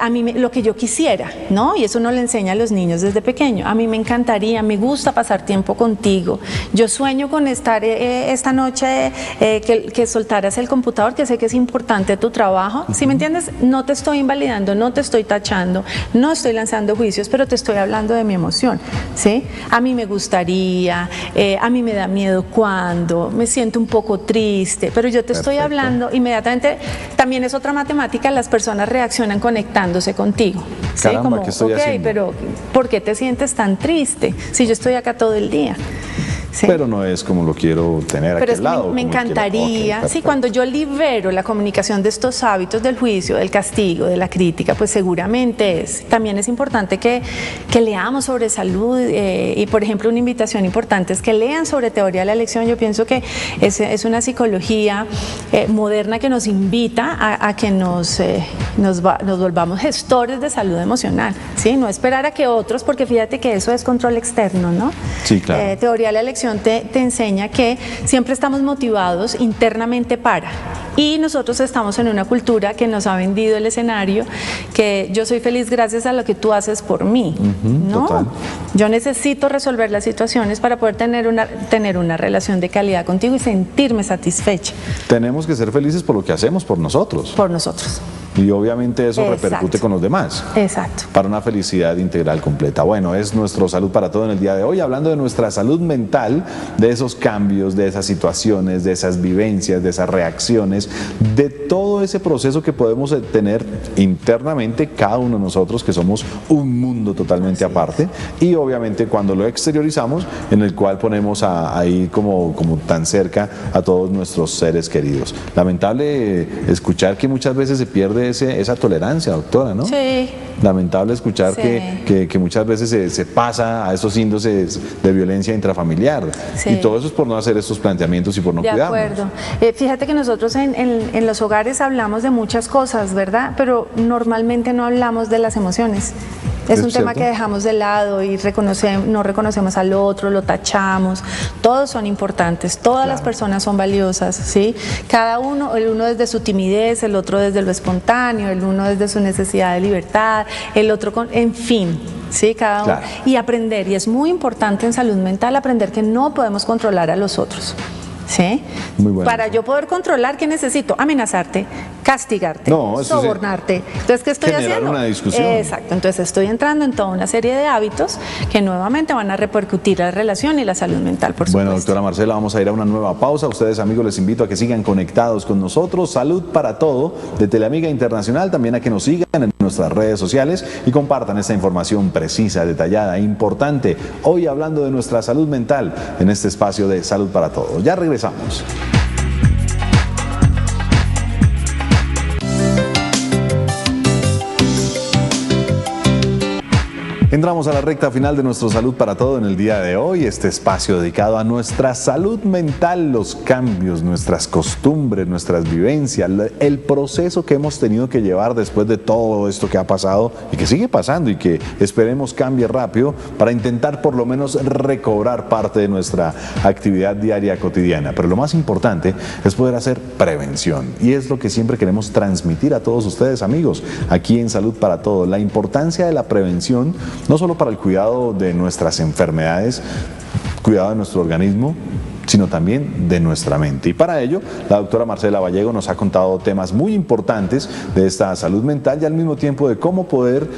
A mí lo que yo quisiera, ¿no? Y eso uno le enseña a los niños desde pequeño. A mí me encantaría, me gusta pasar tiempo contigo. Yo sueño con estar esta noche, que soltaras el computador, que sé que es importante tu trabajo. ¿Sí me entiendes? No te estoy invalidando, no te estoy tachando, no estoy lanzando juicios, pero te estoy hablando de mi emoción, ¿sí? A mí me gustaría, a mí me da miedo cuando, me siento un poco triste, pero yo te estoy hablando inmediatamente. También es otra matemática, las personas reaccionan conectándose contigo. ¿Sí? Caramba, Como, ¿qué estoy haciendo? Pero ¿por qué te sientes tan triste si yo estoy acá todo el día? ¿Sí? Pero no es como lo quiero tener aquí al lado. Me encantaría, sí, cuando yo libero la comunicación de estos hábitos del juicio, del castigo, de la crítica, pues seguramente también es importante que leamos sobre salud, y por ejemplo una invitación importante es que lean sobre teoría de la elección. Yo pienso que es una psicología moderna que nos invita a que nos volvamos gestores de salud emocional, ¿sí? No esperar a que otros, porque fíjate que eso es control externo, ¿no? Sí, claro. Teoría de la elección te enseña que siempre estamos motivados internamente para, y nosotros estamos en una cultura que nos ha vendido el escenario que yo soy feliz gracias a lo que tú haces por mí. No, total. yo necesito resolver las situaciones para poder tener una relación de calidad contigo y sentirme satisfecha. Tenemos que ser felices por lo que hacemos por nosotros. Por nosotros. Y obviamente eso Exacto. repercute con los demás. Exacto. Para una felicidad integral completa. Bueno, es nuestro Salud para Todo en el día de hoy, hablando de nuestra salud mental, de esos cambios, de esas situaciones, de esas vivencias, de esas reacciones, de todo ese proceso que podemos tener internamente cada uno de nosotros, que somos un mundo totalmente aparte, y obviamente cuando lo exteriorizamos, en el cual ponemos ahí como tan cerca a todos nuestros seres queridos. Lamentable escuchar que muchas veces se pierde esa tolerancia, doctora, ¿no? Sí. Lamentable escuchar Sí. que muchas veces se pasa a esos índices de violencia intrafamiliar. Sí. Y todo eso es por no hacer estos planteamientos y por no De cuidarnos. acuerdo. Fíjate que nosotros en los hogares hablamos de muchas cosas, ¿verdad? Pero normalmente no hablamos de las emociones. Es un tema cierto. que dejamos de lado y no reconocemos al otro, lo tachamos. Todos son importantes, todas las personas son valiosas, ¿sí? Cada uno, el uno desde su timidez, el otro desde lo espontáneo, el uno desde su necesidad de libertad, el otro en fin. Sí, cada uno. Claro. Y aprender, y es muy importante en salud mental aprender que no podemos controlar a los otros. ¿Sí? Muy bueno. Para yo poder controlar, ¿qué necesito? Amenazarte, castigarte, No, eso sí. sobornarte. Entonces, ¿qué estoy Generar haciendo? una discusión. Exacto. Entonces, estoy entrando en toda una serie de hábitos que nuevamente van a repercutir la relación y la salud mental, por supuesto. Bueno, doctora Marcela, vamos a ir a una nueva pausa. Ustedes, amigos, les invito a que sigan conectados con nosotros. Salud para Todo de Teleamiga Internacional. También a que nos sigan en nuestras redes sociales y compartan esta información precisa, detallada e importante. Hoy hablando de nuestra salud mental en este espacio de Salud para Todo. Ya regresamos. Entramos a la recta final de nuestro Salud para Todo en el día de hoy, este espacio dedicado a nuestra salud mental, los cambios, nuestras costumbres, nuestras vivencias, el proceso que hemos tenido que llevar después de todo esto que ha pasado y que sigue pasando y que esperemos cambie rápido para intentar por lo menos recobrar parte de nuestra actividad diaria cotidiana. Pero lo más importante es poder hacer prevención y es lo que siempre queremos transmitir a todos ustedes, amigos, aquí en Salud para Todo, la importancia de la prevención, no solo para el cuidado de nuestras enfermedades, cuidado de nuestro organismo, sino también de nuestra mente. Y para ello, la doctora Marcela Vallejo nos ha contado temas muy importantes de esta salud mental y al mismo tiempo de cómo poder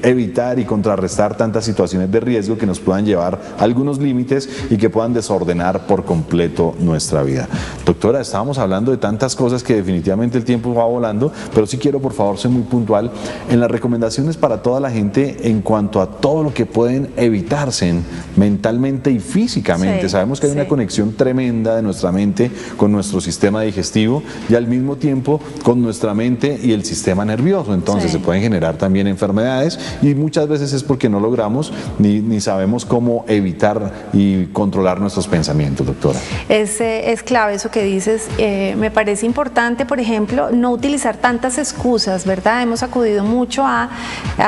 evitar y contrarrestar tantas situaciones de riesgo que nos puedan llevar a algunos límites y que puedan desordenar por completo nuestra vida. Doctora, estábamos hablando de tantas cosas que definitivamente el tiempo va volando, pero sí quiero, por favor, ser muy puntual en las recomendaciones para toda la gente en cuanto a todo lo que pueden evitarse mentalmente y físicamente. Sí, sabemos que hay una conexión tremenda de nuestra mente con nuestro sistema digestivo y al mismo tiempo con nuestra mente y el sistema nervioso. Entonces se pueden generar también enfermedades y muchas veces es porque no logramos ni sabemos cómo evitar y controlar nuestros pensamientos, doctora. Es clave eso que dices. Me parece importante, por ejemplo, no utilizar tantas excusas, ¿verdad? Hemos acudido mucho a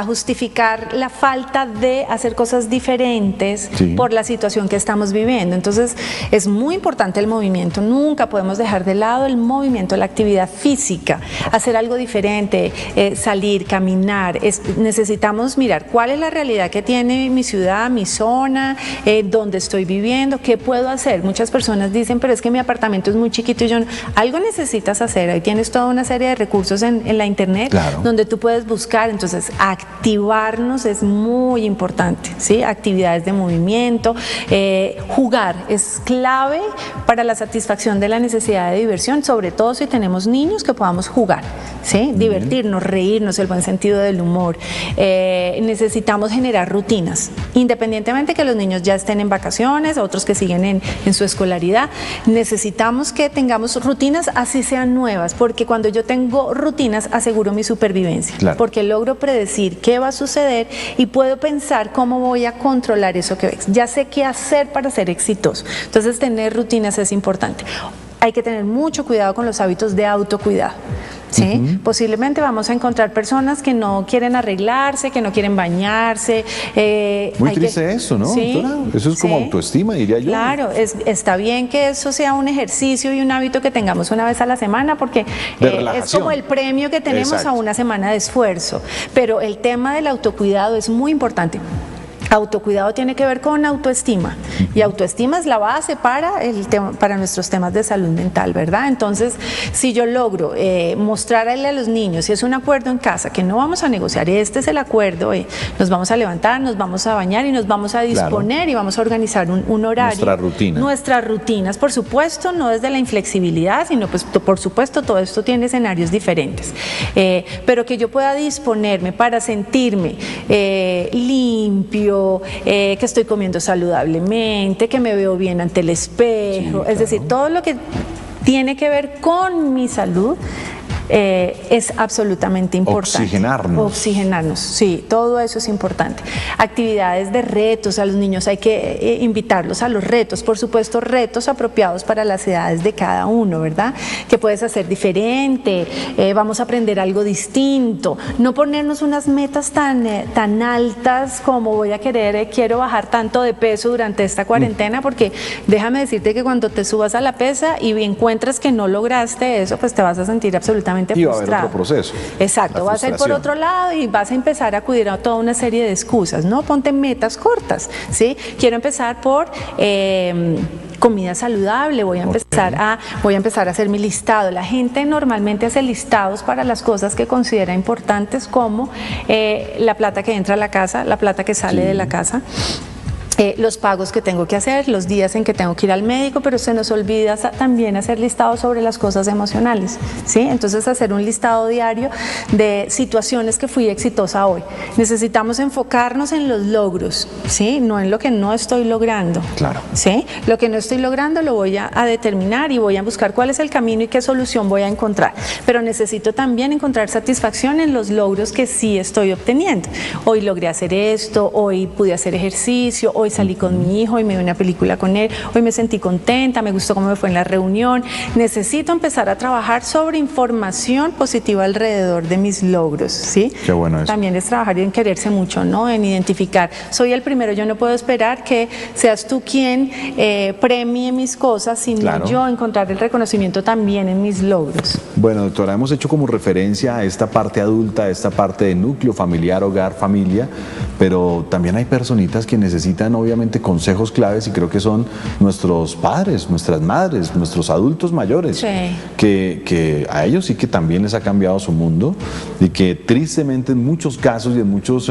justificar la falta de hacer cosas diferentes por la situación que estamos viviendo. Entonces, es muy importante el movimiento. Nunca podemos dejar de lado el movimiento, la actividad física, hacer algo diferente, salir, caminar. Necesitamos mirar cuál es la realidad que tiene mi ciudad, mi zona, dónde estoy viviendo, qué puedo hacer. Muchas personas dicen, pero es que mi apartamento es muy chiquito y yo no. Algo necesitas hacer. Ahí tienes toda una serie de recursos en la internet donde tú puedes buscar. Entonces, activarnos es muy importante, ¿sí? Actividades de movimiento, jugar es clave para la satisfacción de la necesidad de diversión, sobre todo si tenemos niños, que podamos jugar, ¿sí? Divertirnos, reírnos, el buen sentido del humor. Necesitamos generar rutinas, independientemente que los niños ya estén en vacaciones, otros que siguen en su escolaridad. Necesitamos que tengamos rutinas, así sean nuevas, porque cuando yo tengo rutinas aseguro mi supervivencia, porque logro predecir qué va a suceder y puedo pensar cómo voy a controlar eso que ves. Ya sé qué hacer para ser exitoso. Entonces, tener rutinas es importante. Hay que tener mucho cuidado con los hábitos de autocuidado, ¿sí? Posiblemente vamos a encontrar personas que no quieren arreglarse, que no quieren bañarse. Muy triste eso, ¿no, doctora? Eso es como autoestima, diría yo. Claro, está bien que eso sea un ejercicio y un hábito que tengamos una vez a la semana, porque es como el premio que tenemos a una semana de esfuerzo. Pero el tema del autocuidado es muy importante. Autocuidado tiene que ver con autoestima y autoestima es la base para nuestros temas de salud mental, ¿verdad? Entonces, si yo logro mostrarle a los niños, si es un acuerdo en casa que no vamos a negociar, este es el acuerdo, nos vamos a levantar, nos vamos a bañar y nos vamos a disponer y vamos a organizar un horario. Nuestra rutina. Nuestras rutinas, por supuesto, no desde la inflexibilidad, sino pues por supuesto todo esto tiene escenarios diferentes, pero que yo pueda disponerme para sentirme limpio, que estoy comiendo saludablemente, que me veo bien ante el espejo, es decir, todo lo que tiene que ver con mi salud es absolutamente importante. Oxigenarnos, sí, todo eso es importante. Actividades de retos, a los niños hay que invitarlos a los retos, por supuesto, retos apropiados para las edades de cada uno, ¿verdad? Que puedes hacer diferente, vamos a aprender algo distinto, no ponernos unas metas tan altas como quiero bajar tanto de peso durante esta cuarentena, porque déjame decirte que cuando te subas a la pesa y encuentres que no lograste eso, pues te vas a sentir absolutamente frustrado. Y va a haber otro proceso. Exacto, vas a ir por otro lado y vas a empezar a acudir a toda una serie de excusas, ¿no? Ponte metas cortas, ¿sí? Quiero empezar por comida saludable, voy a empezar a hacer mi listado. La gente normalmente hace listados para las cosas que considera importantes, como la plata que entra a la casa, la plata que sale de la casa, los pagos que tengo que hacer, los días en que tengo que ir al médico, pero se nos olvida también hacer listados sobre las cosas emocionales, ¿sí? Entonces, hacer un listado diario de situaciones que fui exitosa hoy. Necesitamos enfocarnos en los logros, ¿sí? No en lo que no estoy logrando. Claro. ¿Sí? Lo que no estoy logrando lo voy a determinar y voy a buscar cuál es el camino y qué solución voy a encontrar. Pero necesito también encontrar satisfacción en los logros que sí estoy obteniendo. Hoy logré hacer esto, hoy pude hacer ejercicio, hoy salí con mi hijo y me vi una película con él, hoy me sentí contenta, me gustó cómo me fue en la reunión. Necesito empezar a trabajar sobre información positiva alrededor de mis logros, ¿sí? Qué bueno eso. También es trabajar en quererse mucho, ¿no? En identificar, soy el primero, yo no puedo esperar que seas tú quien premie mis cosas, sino yo encontrar el reconocimiento también en mis logros. Bueno, doctora, hemos hecho como referencia a esta parte adulta, a esta parte de núcleo familiar, hogar, familia, pero también hay personitas que necesitan obviamente consejos claves y creo que son nuestros padres, nuestras madres, nuestros adultos mayores, Sí. que a ellos sí que también les ha cambiado su mundo y que tristemente en muchos casos y en muchos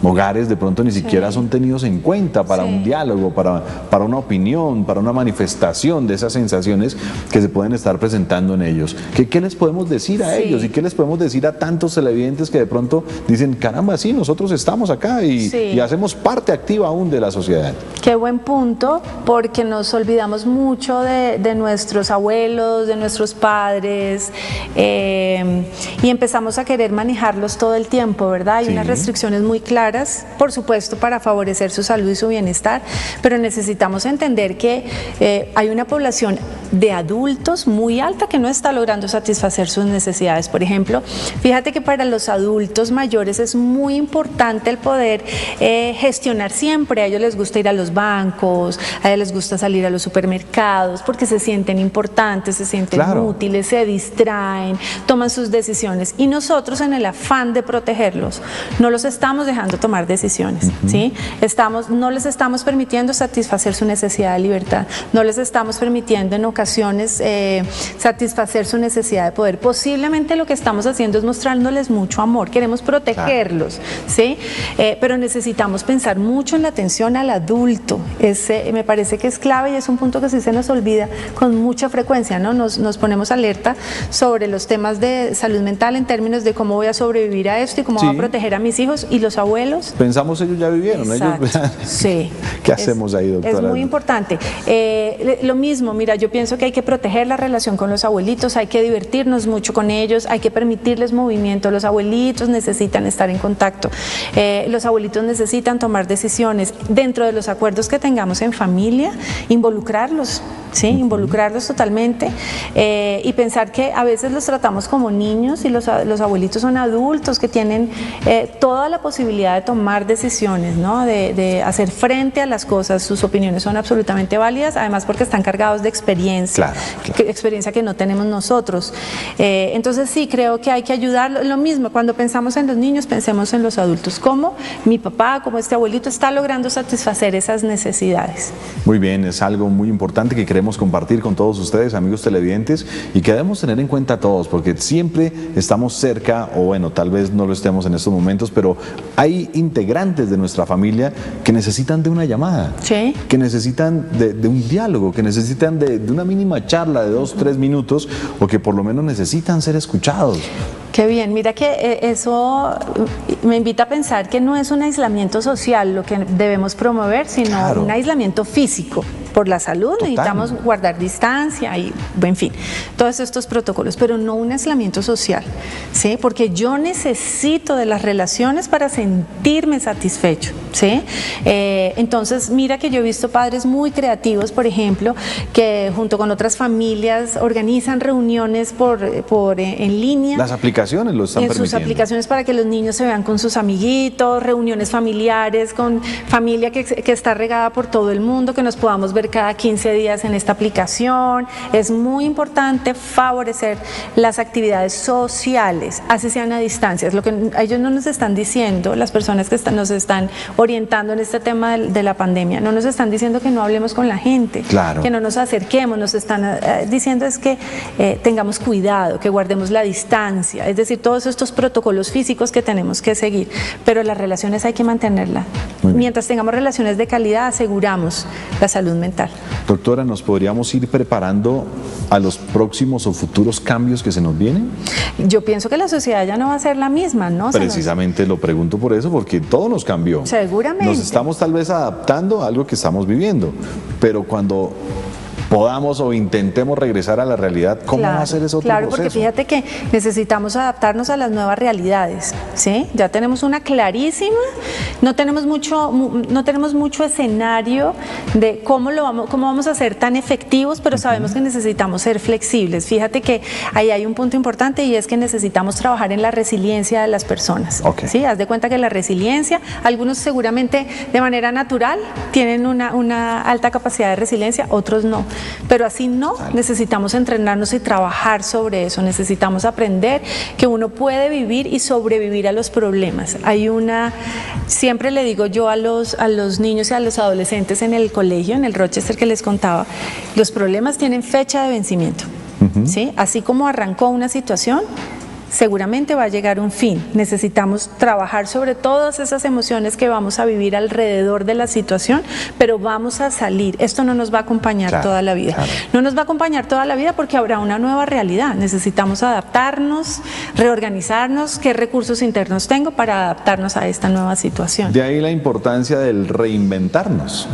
hogares de pronto ni siquiera son tenidos en cuenta para Sí. un diálogo, para una opinión, para una manifestación de esas sensaciones que se pueden estar presentando en ellos. ¿Qué les podemos decir a Sí. ellos y qué les podemos decir a tantos televidentes que de pronto dicen, caramba, sí, nosotros estamos acá Sí. y hacemos parte activa aún de la sociedad? Qué buen punto, porque nos olvidamos mucho de nuestros abuelos, de nuestros padres, y empezamos a querer manejarlos todo el tiempo, ¿verdad? Hay Sí. unas restricciones muy claras, por supuesto, para favorecer su salud y su bienestar, pero necesitamos entender que hay una población de adultos muy alta que no está logrando satisfacer sus necesidades. Por ejemplo, fíjate que para los adultos mayores es muy importante el poder gestionar siempre. A ellos les gusta ir a los bancos, a ellos les gusta salir a los supermercados porque se sienten importantes, se sienten Claro. útiles, se distraen, toman sus decisiones y nosotros en el afán de protegerlos no los estamos dejando tomar decisiones, ¿sí? No les estamos permitiendo satisfacer su necesidad de libertad, no les estamos permitiendo en ocasiones satisfacer su necesidad de poder. Posiblemente lo que estamos haciendo es mostrándoles mucho amor, queremos protegerlos, ¿sí? Pero necesitamos pensar mucho en la atención al adulto. Me parece que es clave y es un punto que sí se nos olvida con mucha frecuencia, ¿no? Nos ponemos alerta sobre los temas de salud mental en términos de cómo voy a sobrevivir a esto y cómo Sí. voy a proteger a mis hijos y los abuelos. Pensamos ellos ya vivieron, Exacto. ellos Sí. ¿Qué hacemos ahí, doctora? Es muy importante. Lo mismo, mira, yo pienso que hay que proteger la relación con los abuelitos, hay que divertirnos mucho con ellos, hay que permitirles movimiento. Los abuelitos necesitan estar en contacto, los abuelitos necesitan tomar decisiones dentro de los acuerdos que tengamos en familia, involucrarlos, ¿sí? Involucrarlos totalmente y pensar que a veces los tratamos como niños y los abuelitos son adultos que tienen toda la posibilidad de tomar decisiones, ¿no? De hacer frente a las cosas. Sus opiniones son absolutamente válidas, además porque están cargados de experiencia, Claro. experiencia que no tenemos nosotros. Entonces sí, creo que hay que ayudarlo. Lo mismo, cuando pensamos en los niños, pensemos en los adultos. ¿Cómo mi papá, como este abuelito, está logrando satisfacer esas necesidades? Muy bien, es algo muy importante que queremos compartir con todos ustedes, amigos televidentes, y que debemos tener en cuenta todos, porque siempre estamos cerca, o bueno, tal vez no lo estemos en estos momentos, pero hay integrantes de nuestra familia que necesitan de una llamada, Sí. que necesitan de un diálogo, que necesitan de una mínima charla de 2-3 minutos, o que por lo menos necesitan ser escuchados. Qué bien, mira que eso me invita a pensar que no es un aislamiento social lo que debemos promover, sino Claro. un aislamiento físico. Por la salud Total. necesitamos guardar distancia y, en fin, todos estos protocolos, pero no un aislamiento social, ¿sí? Porque yo necesito de las relaciones para sentirme satisfecho, ¿sí? Entonces, mira que yo he visto padres muy creativos, por ejemplo, que junto con otras familias organizan reuniones en línea. Las aplicaciones lo están En sus permitiendo. aplicaciones para que los niños se vean con sus amiguitos, reuniones familiares, con familia que está regada por todo el mundo, que nos podamos ver cada 15 días en esta aplicación. Es muy importante favorecer las actividades sociales, así sean a distancia. Es lo que ellos no nos están diciendo, las personas que nos están orientando en este tema de la pandemia, no nos están diciendo que no hablemos con la gente, Claro. que no nos acerquemos, nos están diciendo es que tengamos cuidado, que guardemos la distancia, es decir, todos estos protocolos físicos que tenemos que seguir, pero las relaciones hay que mantenerlas. Muy bien. Mientras tengamos relaciones de calidad, aseguramos la salud mental. Doctora, ¿nos podríamos ir preparando a los próximos o futuros cambios que se nos vienen? Yo pienso que la sociedad ya no va a ser la misma, ¿no? Precisamente lo pregunto por eso, porque todo nos cambió. Seguramente. Nos estamos tal vez adaptando a algo que estamos viviendo, pero cuando podamos o intentemos regresar a la realidad, ¿cómo va a ser ese otro Claro, proceso? porque fíjate que necesitamos adaptarnos a las nuevas realidades, ¿sí? Ya tenemos una clarísima, no tenemos mucho escenario de cómo vamos a ser tan efectivos, pero sabemos que necesitamos ser flexibles. Fíjate que ahí hay un punto importante y es que necesitamos trabajar en la resiliencia de las personas, Ok. ¿sí? Haz de cuenta que la resiliencia, algunos seguramente de manera natural tienen una alta capacidad de resiliencia, otros no. Pero así no, necesitamos entrenarnos y trabajar sobre eso, necesitamos aprender que uno puede vivir y sobrevivir a los problemas. Siempre le digo yo a los niños y a los adolescentes en el colegio, en el Rochester que les contaba, los problemas tienen fecha de vencimiento. ¿Sí? Así como arrancó una situación, seguramente va a llegar un fin. Necesitamos trabajar sobre todas esas emociones que vamos a vivir alrededor de la situación, pero vamos a salir. Esto no nos va a acompañar toda la vida. No nos va a acompañar toda la vida porque habrá una nueva realidad. Necesitamos adaptarnos, reorganizarnos. ¿Qué recursos internos tengo para adaptarnos a esta nueva situación? De ahí la importancia del reinventarnos.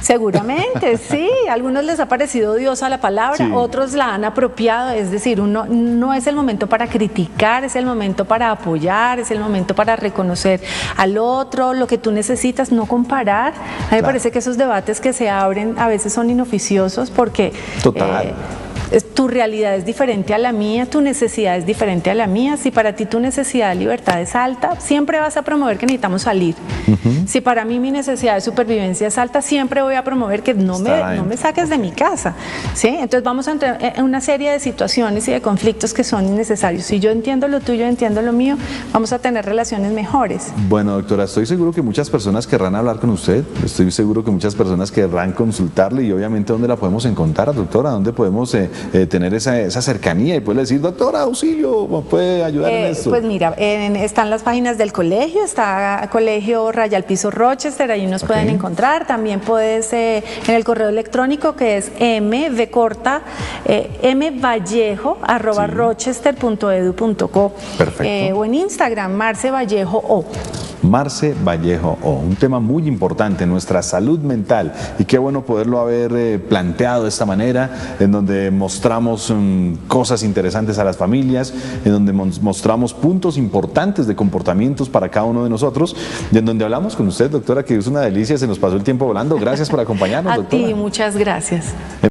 Seguramente, sí. A algunos les ha parecido odiosa la palabra, otros la han apropiado. Es decir, no es el momento para criticar, es el momento para apoyar, es el momento para reconocer al otro, lo que tú necesitas, no comparar. A mí me parece que esos debates que se abren a veces son inoficiosos porque... Total. Tu realidad es diferente a la mía, tu necesidad es diferente a la mía. Si para ti tu necesidad de libertad es alta, siempre vas a promover que necesitamos salir. Si para mí mi necesidad de supervivencia es alta, siempre voy a promover que no me saques de mi casa. ¿Sí? Entonces vamos a entrar en una serie de situaciones y de conflictos que son innecesarios. Si yo entiendo lo tuyo, entiendo lo mío, vamos a tener relaciones mejores. Bueno, doctora, estoy seguro que muchas personas querrán hablar con usted, estoy seguro que muchas personas querrán consultarle y obviamente ¿dónde la podemos encontrar, doctora? ¿Dónde podemos tener esa cercanía y poderle decir, doctora, auxilio, ¿me puede ayudar en esto? Pues mira, están las páginas del colegio, está Colegio Rayal Piso Rochester, ahí nos pueden encontrar. También puedes en el correo electrónico que es mvallejo@rochester.edu.co. Perfecto. O en Instagram, Marce Vallejo O. Marce Vallejo O, un tema muy importante, nuestra salud mental, y qué bueno poderlo haber planteado de esta manera, en donde mostramos cosas interesantes a las familias, en donde mostramos puntos importantes de comportamientos para cada uno de nosotros, y en donde hablamos con usted, doctora, que es una delicia, se nos pasó el tiempo volando. Gracias por acompañarnos, doctora. A ti, muchas gracias.